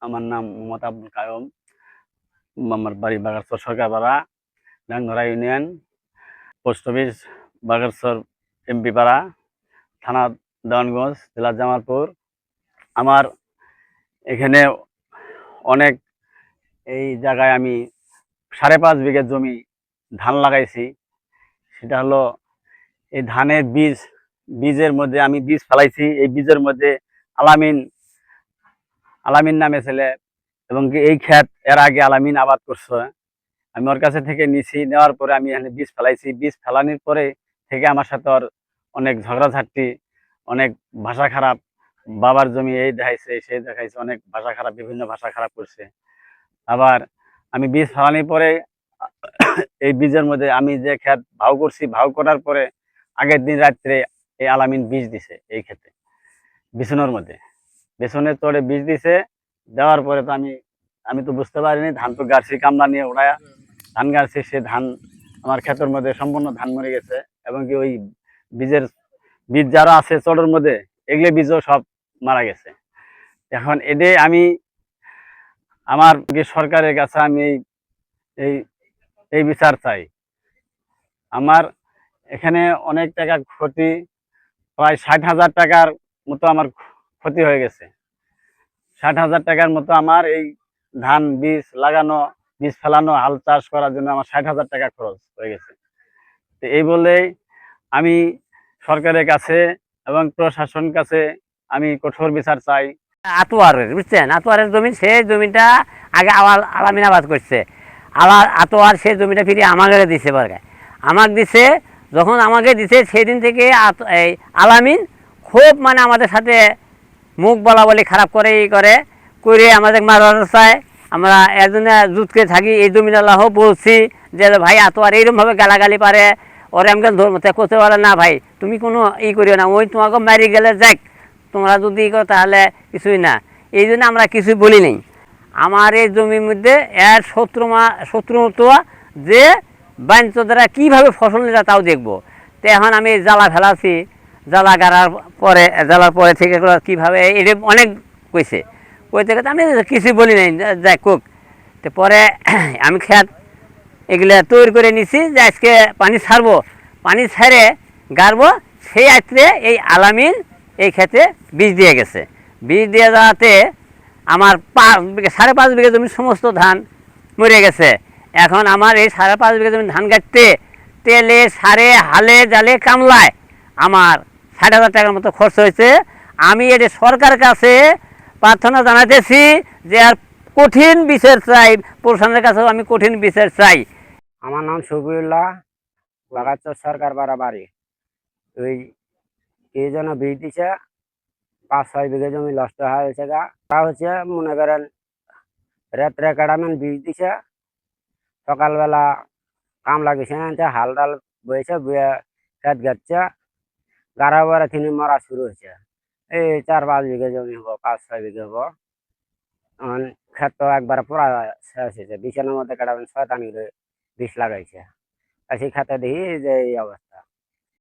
আমার নাম মোহাম্মদ আব্দুল কায়ুম। আমার বাড়ি Bagarchar Sarkarpara, Dangdhara union, post office Bagarchar MP para, থানা দেওয়ানগঞ্জ, জেলা জামালপুর। আমার এখানে অনেক এই জায়গায় আমি 5.5 বিঘা জমি ধান লাগাইছি। সেটা হলো এই ধানের বীজের মধ্যে আমি বীজ ফেলাইছি। এই বীজের মধ্যে আলামিন আলামিন নামে ছেলে, এবং কি এই ক্ষেত এর আগে আলামিন আবাদ করছে। আমি ওর কাছে থেকে নিছি, নেওয়ার পরে আমি এখানে বীজ ফেলাইছি। বীজ ফেলানোর পরে থেকে আমার সাথে ওর অনেক ঝগড়াঝাটি, অনেক ভাষা খারাপ, বাবার জমি এই দেখাইছে সেই দেখাইছে, অনেক ভাষা খারাপ, বিভিন্ন ভাষা খারাপ করছে। আবার আমি বীজ ফেলানোর পরে এই বীজের মধ্যে আমি যে ক্ষেত ভাও করছি, ভাও করার পরে আগের দিন রাত্রে এই আলামিন বীজ দিছে এই ক্ষেতে, বিছুনের মধ্যে, বিছুনের তোড়ে বীজ দিছে। দেওয়ার পরে তো আমি আমি তো বুঝতে পারিনি, ধান তো গাড়ছি কামলা নিয়ে ওড়ায় ধান গাড়ছি, সে ধান আমার ক্ষেতের মধ্যে সম্পূর্ণ ধান মরে গেছে। এবং কি ওই বীজের বীজ যারা আছে চটের মধ্যে, এগুলো বীজও সব মারা গেছে। এখন এডে আমি আমার কি সরকারের কাছে আমি এই এই বিচার চাই। আমার এখানে অনেক টাকা ক্ষতি, প্রায় 60,000 টাকার মতো আমার ক্ষতি হয়ে গেছে। 60,000 টাকার মতো আমার এই ধান বীজ লাগানো, বীজ ফেলানো, হাল চাষ করার জন্য আমার 60,000 টাকা খরচ হয়ে গেছে। তো এই বলেই আমি সরকারের কাছে এবং প্রশাসনের কাছে আমি কঠোর বিচার চাই। আতোয়ারের, বুঝছেন, আতোয়ারের জমি, সেই জমিটা আগে আলামিন আবাদ করছে। আতোয়ার সেই জমিটা ফিরে আমাকে দিছে, বর্গে আমাকে দিছে। যখন আমাকে দিছে সেই দিন থেকে এই আলামিন খুব মানে আমাদের সাথে মুখ বলা বলি খারাপ করে, ই করে করে আমাদের মারার চায়। আমরা একজনে জুতকে থাকি, এই জমিদার হোক বলছি যে ভাই আতোয়ার এইরকমভাবে গালাগালি পারে, ওর এমন ধর্মতে করতে পারে না, ভাই তুমি কোনো ই করিও না, ওই তোমাকে মারি গেলে যাক, তোমরা যদি করো তাহলে কিছুই না। এই জন্য আমরা কিছুই বলি নেই। আমার এই জমির মধ্যে এর শত্রু মতো যে বাঞ্চোদরা কীভাবে ফসল নিলে তাও দেখবো। তো এখন আমি জ্বালা ফেলাছি, জ্বালা গাড়ার পরে, জ্বালার পরে থেকে কীভাবে এটা অনেক কইছে, কই থেকে আমি কিছুই বলি নাই, যাই কোক। তো পরে আমি খেত এগুলো তৈরি করে নিছি যে আজকে পানি ছাড়বো, পানি ছেড়ে গাড়বো। সেই আত্রে এই আলামিন এই ক্ষেতে বীজ দিয়ে গেছে। বীজ দিয়ে যাওয়াতে আমার 5.5 বিঘা জমির সমস্ত ধান মরে গেছে। এখন আমার এই 5.5 বিঘা জমি ধান কাটতে তেলে, সারে, হালে, জালে, কামলায় আমার 60,000 টাকার মতো খরচ হয়েছে। আমি এটা সরকারের কাছে প্রার্থনা জানাতেছি যে আর কঠিন বিচার চাই, প্রশাসনের কাছেও আমি কঠিন বিচার চাই। আমার নাম শফিউল্লাহ, বাগারচর সরকারপাড়া বাড়ি। ওই এই জন্য বীজ দিছে, 5-6 বিঘা জমি নষ্ট হয়েছে গা। তা হচ্ছে মনে করেন রাত্রে কাটামেন বীজ দিছে, সকালবেলা কামলা গেছে আনতে, হাল ডাল বইছে, বয়ে খেত গাচ্ছে, গাড়া বারে তিনি মরা শুরু হয়েছে। এই 4-5 বিঘা জমি হবো, 5-6 বিঘা হবো। ক্ষেত তো একবারে পুরা শেষ হয়েছে। বিছানার মধ্যে কাটাবেন শয়তানি বিষ লাগাইছে। সেই খাতে দেখি যে এই অবস্থা।